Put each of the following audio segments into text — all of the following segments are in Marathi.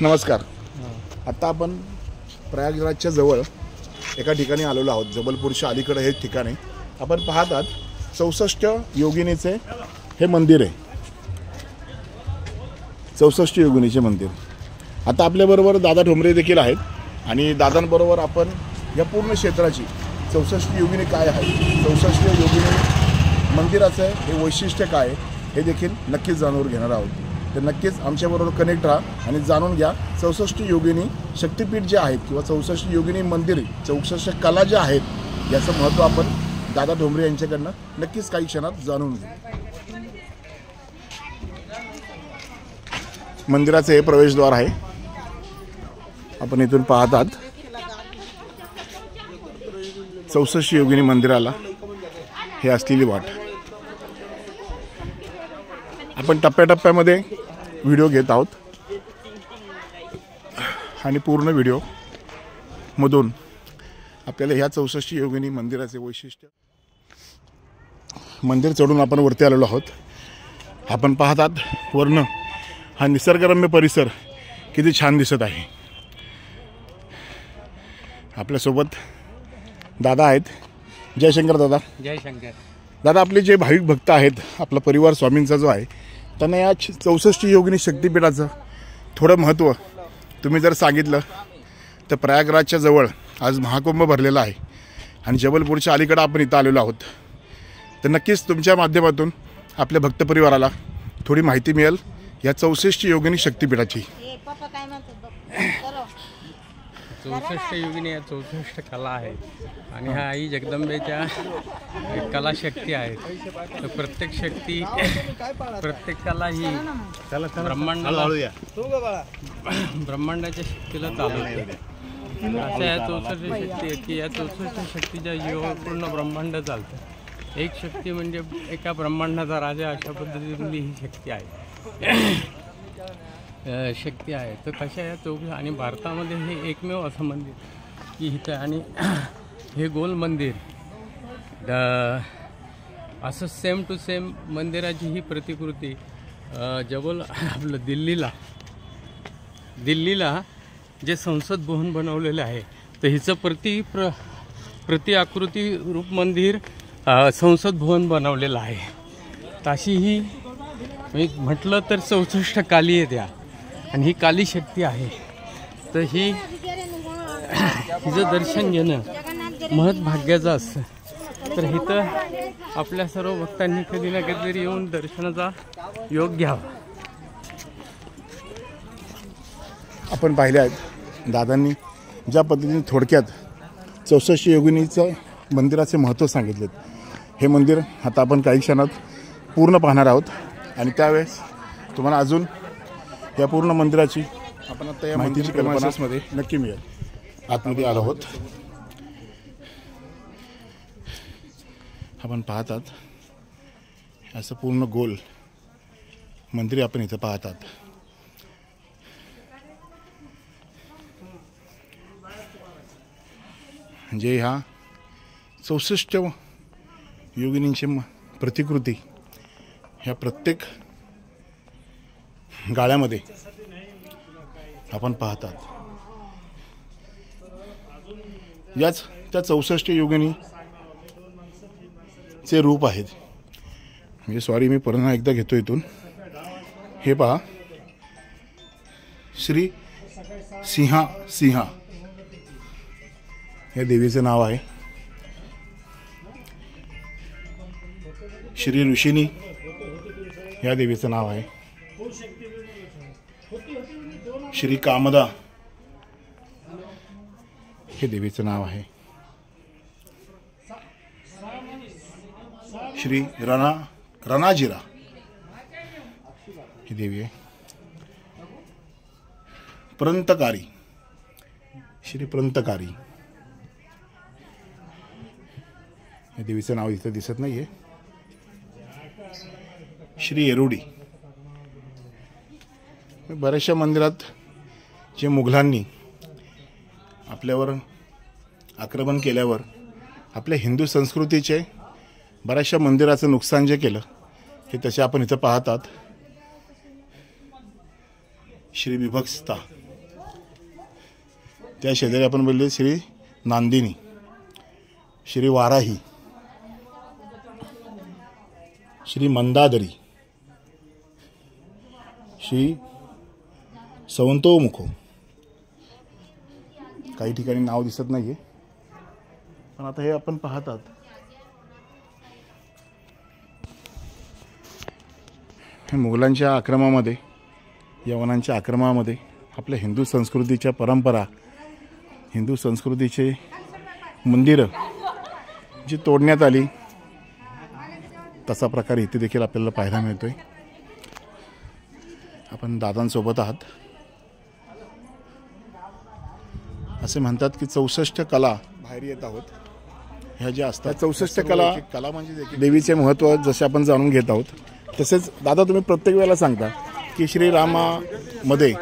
नमस्कार। आता आपण प्रयागराजच्या जवळ एका ठिकाणी आलेलो आहोत। जबलपूरच्या अलीकडे हे ठिकाण आहे। आपण पाहत आहात 64 योगिनीचे हे मंदिर आहे। 64 योगिनीचे मंदिर। आता आपल्याबरोबर दादा ठोंबरे देखील आहेत आणि दादांबरोबर आपण या पूर्ण क्षेत्राची 64 योगिनी काय आहे, 64 योगिनी मंदिराचं हे वैशिष्ट्य काय हे देखील नक्कीच जाणून घेणार आहोत। तर नक्कीच आमच्याबरोबर कनेक्ट राहा आणि जाणून घ्या 64 योगिनी शक्तिपीठ जे आहेत किंवा 64 योगिनी मंदिर, 64 कला ज्या आहेत याचं महत्त्व आपण दादा ठोंबरे यांच्याकडनं नक्कीच काही क्षणात जाणून घेऊ। मंदिराचे हे प्रवेशद्वार आहे। आपण इथून पाहत आहात 64 योगिनी मंदिराला हे असलेली वाट। आपण टप्प्याटप्प्यामध्ये व्हिडिओ घेत आहोत आणि पूर्ण व्हिडिओ मधून आपल्याला ह्या 64 योगिनी मंदिराचे वैशिष्ट्य। मंदिर चढून आपण वरती आलेलो आहोत। आपण पाहतात वर्ण हा निसर्गरम्य परिसर किती छान दिसत आहे। आपल्यासोबत दादा आहेत। जय शंकर दादा। जय शंकर दादा, आपले जे भाविक भक्त आहेत, आपला परिवार स्वामींचा जो आहे, त्यांना या 64 योगिनी शक्तिपीठाचं थोडं महत्त्व तुम्ही जर सांगितलं तर प्रयागराजच्या जवळ आज महाकुंभ भरलेला आहे आणि जबलपूरच्या अलीकडे आपण इथं आलेलो आहोत। तर नक्कीच तुमच्या माध्यमातून आपल्या भक्त परिवाराला थोडी माहिती मिळेल या 64 योगिनी शक्तिपीठाची। 64 योगिनी या 64 कला आहेत आणि ह्या आई जगदंबेच्या कलाशक्ती आहेत। तर प्रत्येक शक्ती, प्रत्येक कला ही ब्रह्मांडाच्या शक्तीला चालवते। अशा या 64 शक्ती आहेत की या 64 शक्तीच्या जीवावर पूर्ण ब्रह्मांड चालतं। एक शक्ती म्हणजे एका ब्रह्मांडाचा राजा, अशा पद्धतीतली ही शक्ती आहे, शक्ती आहे। तर कशा या 64 आणि भारतामध्ये हे एकमेव असं मंदिर की इथं, आणि हे गोल मंदिर असं सेम टू सेम मंदिराची ही प्रतिकृती आपलं दिल्लीला जे संसद भवन बनवलेलं आहे, तर हिचं प्रति आकृती रूप मंदिर संसद भवन बनवलेलं आहे। तशी ही एक म्हटलं तर 64 काली आहे त्या, आणि ही काली शक्ती आहे। तर हिचं दर्शन घेणं महत् भाग्याचं असतं। तर इथं आपल्या सर्व भक्तांनी कधी ना कधीतरी येऊन दर्शनाचा योग घ्यावा। आपण पाहिले आहेत दादांनी ज्या पद्धतीने थोडक्यात 64 योगिनीचं मंदिराचे महत्त्व सांगितलेत। हे मंदिर आता आपण काही क्षणात पूर्ण पाहणार आहोत आणि त्यावेळेस तुम्हाला अजून या पूर्ण मंदिराची आपण आता या माहितीची कल्पनामध्ये नक्की मिळेल। आतमध्ये आलो आहोत। आपण पाहतात असं पूर्ण गोल मंदिर आपण इथं पाहतात। म्हणजे ह्या 64 योगिनींची प्रतिकृती ह्या प्रत्येक गाळ्यामध्ये आपण पाहतात। याच त्या 64 योगिनीचे रूप आहेत। म्हणजे सॉरी, मी पुन्हा एकदा घेतो इथून। हे पहा, श्री सिंहा या देवीचं नाव आहे। श्री ऋषिनी या देवीचं नाव आहे। श्री कामदा हे देवीचं नाव आहे। श्री रणाजिरा ही देवी आहे। प्रंतकारी, श्री प्रंतकारी या देवीचं नाव इथं दिसत नाहीये। श्री येरुडी। बऱ्याचशा मंदिरात जे मुघलांनी आपल्यावर आक्रमण केल्यावर आपल्या हिंदू संस्कृतीचे बऱ्याचशा मंदिराचं नुकसान जे केलं हे तसे आपण इथं पाहतात। श्री विभक्सता त्या शेजारी आपण बोलले श्री नांदिनी, श्री वाराही, श्री मंदादरी, श्री सवंतोमुखो. काही ठिकाणी नाव दिसत नाहीये, पण आता हे आपण पाहतात हे मुघलांच्या आक्रमणामध्ये, यवनांच्या आक्रमणामध्ये आपल्या हिंदू संस्कृतीच्या परंपरा, हिंदू संस्कृतीचे मंदिरं जी तोडण्यात आली, तसा प्रकार इथे देखील आपल्याला पाहायला मिळतोय. आपण दादांसोबत आहात. असे म्हणतात की 64 कला बाहेर येत आहोत. ह्या ज्या असतात 64 कला म्हणजे देवीचे महत्त्व जसे आपण जाणून घेत आहोत. तसेच दादा तुम्ही प्रत्येक वेळेला सांगता की श्रीरामामध्ये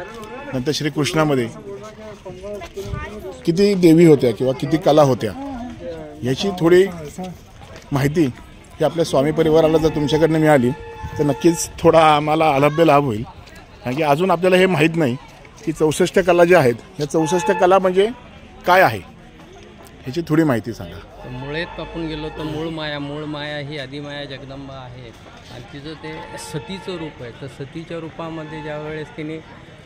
नंतर श्रीकृष्णामध्ये किती देवी होत्या किंवा किती कला होत्या, याची थोडी माहिती ही आपल्या स्वामी परिवाराला जर तुमच्याकडनं मिळाली तर नक्कीच थोडा आम्हाला अलभ्य लाभ होईल. कारण की अजून आपल्याला हे माहीत नाही की 64 कला ज्या आहेत या 64 कला म्हणजे काय आहे, ह्याची थोडी माहिती सांगा. मुळेत आपण गेलो तर मूळ माया ही आदिमाया जगदंबा आहे आणि तिचं ते सतीचं रूप आहे. तर सतीच्या रूपामध्ये ज्यावेळेस तिने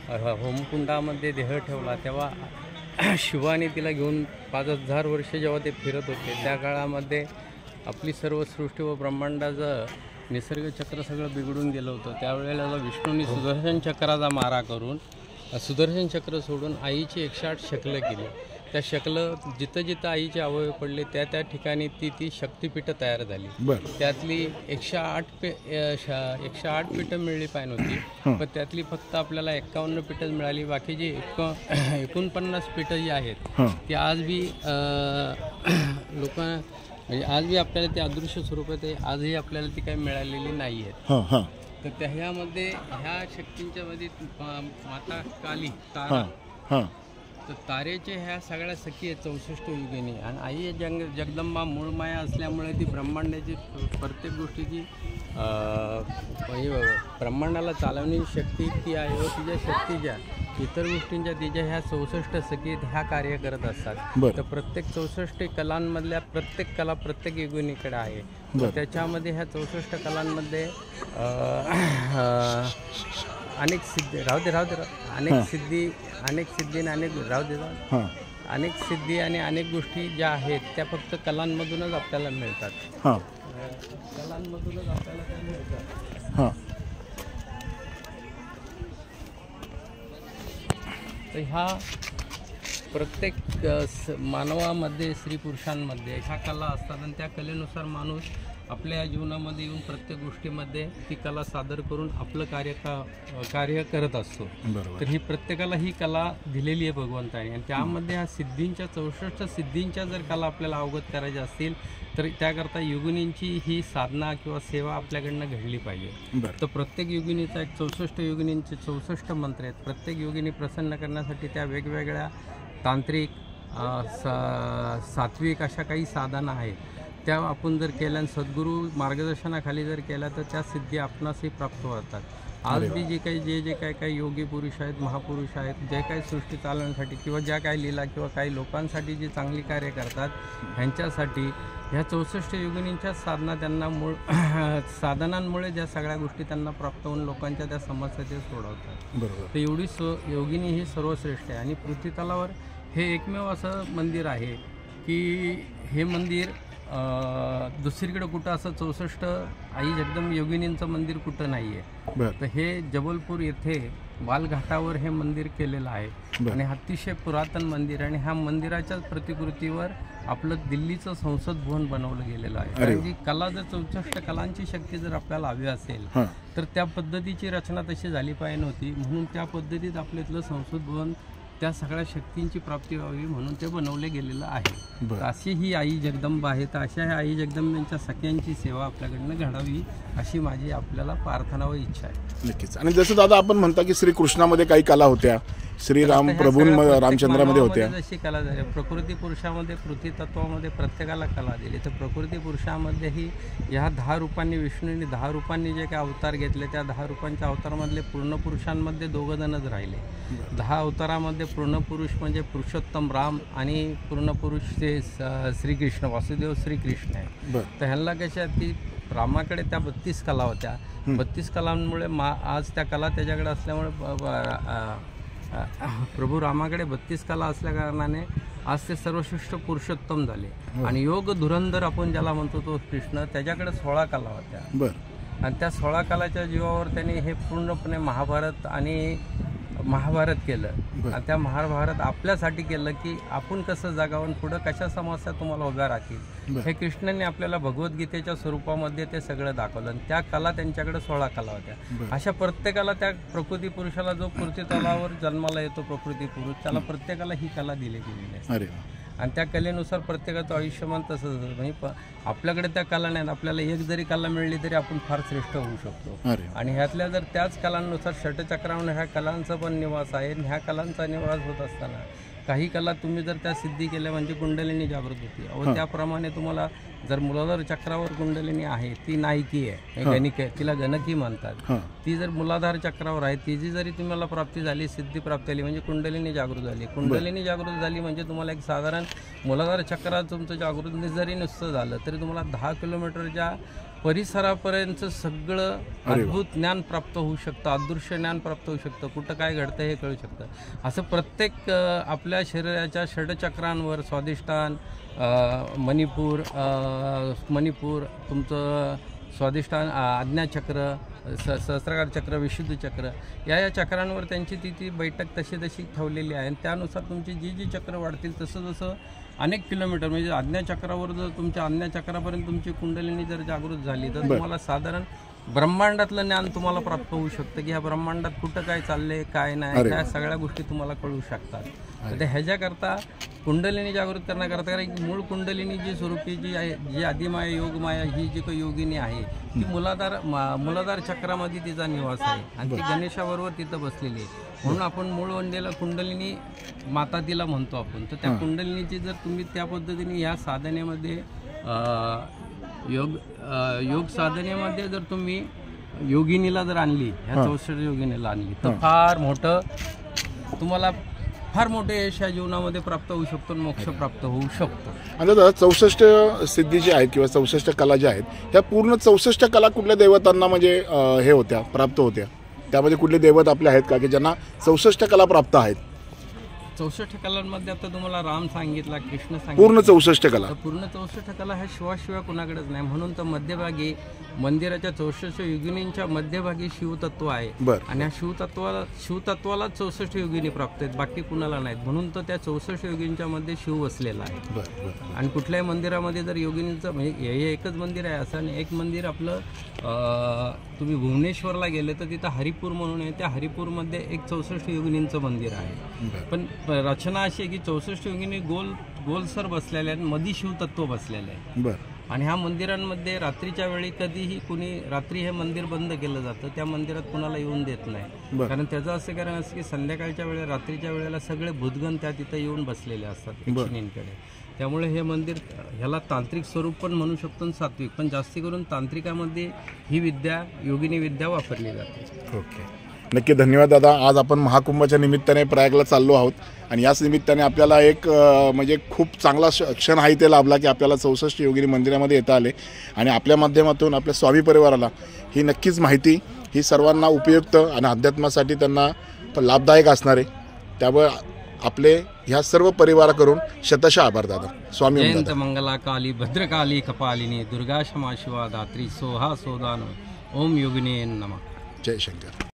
होमकुंडामध्ये देह ठेवला तेव्हा शिवाने तिला घेऊन 5000 वर्ष जेव्हा ते फिरत होते त्या काळामध्ये आपली सर्व सृष्टी व ब्रह्मांडाचं निसर्ग चक्र सगळं बिघडून गेलं होतं. त्यावेळेला विष्णूंनी सुदर्शन चक्राचा मारा करून सुदर्शन चक्र सोडून आईची 108 शकलं केली. त्या शकलं जिथं जिथं आईचे अवयव पडले त्या त्या ठिकाणी ती शक्तिपीठं तयार झाली. त्यातली 108 पीठं मिळली पाहिजे होती, पण त्यातली फक्त आपल्याला 51 पीठं मिळाली. बाकीची 49 पीठं जी आहेत ती आज बी लोक म्हणजे आज बी आपल्याला ते अदृश्य स्वरूपात आहे, आजही आपल्याला ती काही मिळालेली नाही आहेत. तर त्यामध्ये ह्या शक्तींच्या मध्ये माता काली तारा, तर तारेचे ह्या सगळ्या सखी आहेत 64 युगिनी. आणि आई जगदंबा मूळ माया असल्यामुळे ती ब्रह्मांडाची प्रत्येक गोष्टीची ब्रह्मांडाला चालवण्याची शक्ती ती आहे व तिच्या शक्तीच्या इतर गोष्टींच्या तिच्या ह्या 64 सखीत ह्या कार्य करत असतात. तर प्रत्येक 64 कलांमधल्या प्रत्येक कला प्रत्येक युगिनीकडे आहे. त्याच्यामध्ये ह्या 64 कलांमध्ये अनेक सिद्धी अनेक सिद्धी आणि अनेक गोष्टी ज्या आहेत त्या फक्त कलांमधूनच आपल्याला मिळतात. कलांमधूनच आपल्याला त्या मिळतात. तर ह्या प्रत्येक मानवामध्ये स्त्री पुरुषांमध्ये ह्या कला असतात आणि त्या कलेनुसार माणूस आपल्या जीवनामध्ये येऊन प्रत्येक गोष्टीमध्ये ती कला सादर करून आपलं कार्य करत असतो. तर ही प्रत्येकाला ही कला दिलेली आहे भगवंताने आणि त्यामध्ये ह्या सिद्धींच्या 64 सिद्धींच्या जर कला आपल्याला अवगत करायच्या असतील तर त्याकरता योगिनींची ही साधना किंवा सेवा आपल्याकडनं घडली पाहिजे. तर प्रत्येक योगिनीचा एक 64 योगिनींचे 64 मंत्र आहेत. प्रत्येक योगिनी प्रसन्न करण्यासाठी त्या वेगवेगळ्या तांत्रिक सात्विक अशा काही साधना आहेत. त्या आपण जर केल्या आणि सद्गुरू मार्गदर्शनाखाली जर केल्या तर त्या सिद्धी आपणासही प्राप्त होतात. आज बी जे काही योगी पुरुष आहेत, महापुरुष आहेत, जे काही सृष्टी चालवण्यासाठी किंवा ज्या काही लीला किंवा काही लोकांसाठी जी चांगली कार्य करतात ह्यांच्यासाठी ह्या 64 योगिनींच्या साधना त्यांना साधनांमुळे ज्या सगळ्या गोष्टी त्यांना प्राप्त होऊन लोकांच्या त्या समस्या ते सोडवतात. तर एवढी योगिनी ही सर्वश्रेष्ठ आहे. आणि पृथ्वीतलावर हे एकमेव असं मंदिर आहे की हे मंदिर दुसरीकडे कुठं असं 64 आई जगदंबा योगिनींचं मंदिर कुठं नाही आहे. तर हे जबलपूर येथे बालघाटावर हे मंदिर केलेलं आहे आणि अतिशय पुरातन मंदिर. आणि ह्या मंदिराच्या प्रतिकृतीवर आपलं दिल्लीचं संसद भवन बनवलं गेलेलं आहे. कारण की कला जर 64 कलांची शक्ती जर आपल्याला हवी असेल तर त्या पद्धतीची रचना तशी झाली पाहिजे नव्हती. म्हणून त्या पद्धतीत आपल्यातलं संसद भवन त्या सगळ्या शक्तींची प्राप्ती व्हावी म्हणून ते बनवले गेलेलं आहे. अशी ही आई जगदंबा आहे. तर अशा ह्या आई जगदंबांच्या सगळ्यांची सेवा आपल्याकडनं घडावी अशी माझी आपल्याला प्रार्थना व इच्छा आहे. नक्कीच. आणि जसं दादा आपण म्हणता की श्रीकृष्णामध्ये काही कला होत्या, श्रीराम ह्या प्रभू सगळ्या प्रत्येक रामचंद्रामध्ये होत्या. मानवामध्ये जशी कला झाली, प्रकृती पुरुषामध्ये पृथ्वी तत्वामध्ये प्रत्येकाला कला दिली. तर प्रकृती पुरुषामध्येही ह्या 10 रूपांनी विष्णूंनी 10 रूपांनी जे काही अवतार घेतले, त्या 10 रूपांच्या अवतारामधले पूर्ण पुरुषांमध्ये 2 जणच राहिले. 10 अवतारामध्ये पूर्ण पुरुष म्हणजे पुरुषोत्तम राम आणि पूर्ण पुरुष ते श्रीकृष्ण, वासुदेव श्रीकृष्ण आहे. तर ह्यांना कशा की रामाकडे त्या 32 कला होत्या. 32 कलांमुळे आज त्या कला त्याच्याकडे असल्यामुळे प्रभू रामाकडे 32 कला असल्या कारणाने आज ते सर्वश्रेष्ठ पुरुषोत्तम झाले. आणि योग धुरंधर आपण ज्याला म्हणतो तो कृष्ण, त्याच्याकडे 16 कला होत्या. आणि त्या 16 कलाच्या जीवावर त्यांनी हे पूर्णपणे महाभारत केलं. आणि त्या महाभारत आपल्यासाठी केलं की आपण कसं जगावं, पुढं कशा समस्या तुम्हाला उभ्या राहतील, हे कृष्णांनी आपल्याला भगवद्गीतेच्या स्वरूपामध्ये ते सगळं दाखवलं. आणि त्या कला त्यांच्याकडे 16 कला होत्या. अशा प्रत्येकाला त्या प्रकृती पुरुषाला जो पृथ्वी तलावर जन्माला येतो प्रकृती पुरुष, त्याला प्रत्येकाला ही कला दिली गेलेली आहे. आणि त्या कलेनुसार प्रत्येकाचं आयुष्यमान तसंच म्हणजे आपल्याकडे त्या कला नाहीत. आपल्याला एक जरी कला मिळली तरी आपण फार श्रेष्ठ होऊ शकतो. आणि ह्यातल्या जर त्याच कलांनुसार षटचक्रावर ह्या कलांचा पण निवास आहे. ह्या कलांचा निवास होत असताना काही कला तुम्ही जर त्या सिद्धी केल्या म्हणजे कुंडलिनी जागृत होती. अहो त्याप्रमाणे तुम्हाला जर मूलाधार चक्रावर कुंडलिनी आहे, ती नायकी आहे, गणिक आहे, तिला गणकी म्हणतात. ती जर मूलाधार चक्रावर आहे, तिची जरी तुम्हाला प्राप्ती झाली, सिद्धी प्राप्ती झाली म्हणजे कुंडलिनी जागृत झाली. कुंडलिनी जागृत झाली म्हणजे तुम्हाला एक साधारण मूलाधार चक्रात तुमचं जागृत जरी नुसतं झालं तरी तुम्हाला 10 किलोमीटरच्या परिसरापर्यंत सगळं अद्भुत ज्ञान प्राप्त होऊ शकतं, अदृश्य ज्ञान प्राप्त होऊ शकतं, कुठं काय घडतं हे कळू शकतं. असं प्रत्येक आपल्या शरीराच्या षडचक्रांवर स्वाधिष्ठान, मणिपूर तुमचं स्वाधिष्ठान, आज्ञाचक्र, सहस्रार चक्र, विशुद्ध चक्र, या चक्रांवर त्यांची ती बैठक तशी ठेवलेली आहे. आणि त्यानुसार तुमची जी चक्र वाढतील तसं अनेक किलोमीटर म्हणजे आज्ञाचक्रावर जर तुमच्या आज्ञाचक्रापर्यंत तुमची कुंडलिनी जर जागृत झाली तर तुम्हाला साधारण ब्रह्मांडातलं ज्ञान तुम्हाला प्राप्त होऊ शकतं की ह्या ब्रह्मांडात कुठं काय चाललंय काय नाही, त्या सगळ्या गोष्टी तुम्हाला कळू शकतात. तर ह्याच्याकरता कुंडलिनी जागृत करण्याकरता कारण मूळ कुंडलिनी जी स्वरूपी जी आहे, जी आदिमाया योगमाया ही जी काही योगिनी आहे ती मूलाधार चक्रामध्ये तिचा निवास आहे. आणि ती गणेशाबरोबर तिथं बसलेली आहे. म्हणून आपण मूळ वंडेला कुंडलिनी माता तिला म्हणतो आपण. तर त्या कुंडलिनीची जर तुम्ही त्या पद्धतीने ह्या साधनेमध्ये योग साधनेमध्ये जर तुम्ही योगिनीला जर आणली, ह्या 64 योगिनीला आणली तर फार मोठे यश या जीवनामध्ये प्राप्त होऊ शकतो, मोक्ष प्राप्त होऊ शकतो. आणि दादा 64 सिद्धी जी आहेत किंवा 64 कला ज्या आहेत, ह्या पूर्ण 64 कला कुठल्या देवतांना म्हणजे हे होत्या, प्राप्त होत्या? त्यामध्ये कुठले दैवत आपले आहेत का की ज्यांना 64 कला प्राप्त आहेत? 64 कलांमध्ये आता तुम्हाला राम सांगितला, कृष्ण सांगितलं, पूर्ण 64 कला. पूर्ण 64 कला ह्या शिवाशिवाय कुणाकडेच नाही. म्हणून तर मध्यभागी मंदिराच्या 64 योगिनींच्या मध्यभागी शिवतत्व आहे. आणि ह्या शिवतत्वाला 64 योगिनी प्राप्त आहेत, बाकी कुणाला नाहीत. म्हणून तर त्या 64 योगिनींच्या मध्ये शिव वसलेला आहे. आणि कुठल्याही मंदिरामध्ये जर योगिनींचं म्हणजे हे एकच मंदिर आहे असं आणि एक मंदिर आपलं तुम्ही भुवनेश्वरला गेले तर तिथं हरिपूर म्हणून आहे. त्या हरिपूरमध्ये एक 64 योगिनींचं मंदिर आहे. पण रचना अशी आहे की 64 योगिनी गोलसर बसलेल्या आहेत, मधी शिवतत्व बसलेलं आहे. आणि ह्या मंदिरांमध्ये रात्रीच्या वेळी कधीही कुणी रात्री हे मंदिर बंद केलं जातं, त्या मंदिरात कुणाला येऊन देत नाही. कारण त्याचं असं कारण असं की संध्याकाळच्या वेळेला रात्रीच्या वेळेला सगळे भूतगण त्या तिथं येऊन बसलेले असतात यक्षिणींकडे. त्यामुळे हे मंदिर ह्याला तांत्रिक स्वरूप पण म्हणू शकतो आणि सात्विक, पण जास्ती करून तांत्रिकामध्ये ही विद्या योगिनी विद्या वापरली जाते. ओके, नक्की धन्यवाद दादा. आज आपण महाकुंभाच्या निमित्ताने प्रयागला चाललो आहोत आणि याच निमित्ताने आपल्याला एक म्हणजे खूप चांगला क्षण हा इथे लाभला की आपल्याला 64 योगिनी मंदिरामध्ये येता आले. आणि आपल्या माध्यमातून आपल्या स्वामी परिवाराला ही नक्कीच माहिती ही सर्वांना उपयुक्त आणि अध्यात्मासाठी त्यांना लाभदायक असणार आहे. त्यामुळे आपले ह्या सर्व परिवाराकडून शतशः आभार दादा. स्वामी जयंत मंगला काली भद्रकाली कपालिनी दुर्गा क्षमा शिवा धात्री सोहा सोदान ओम योगिनी नमः. जय शंकर.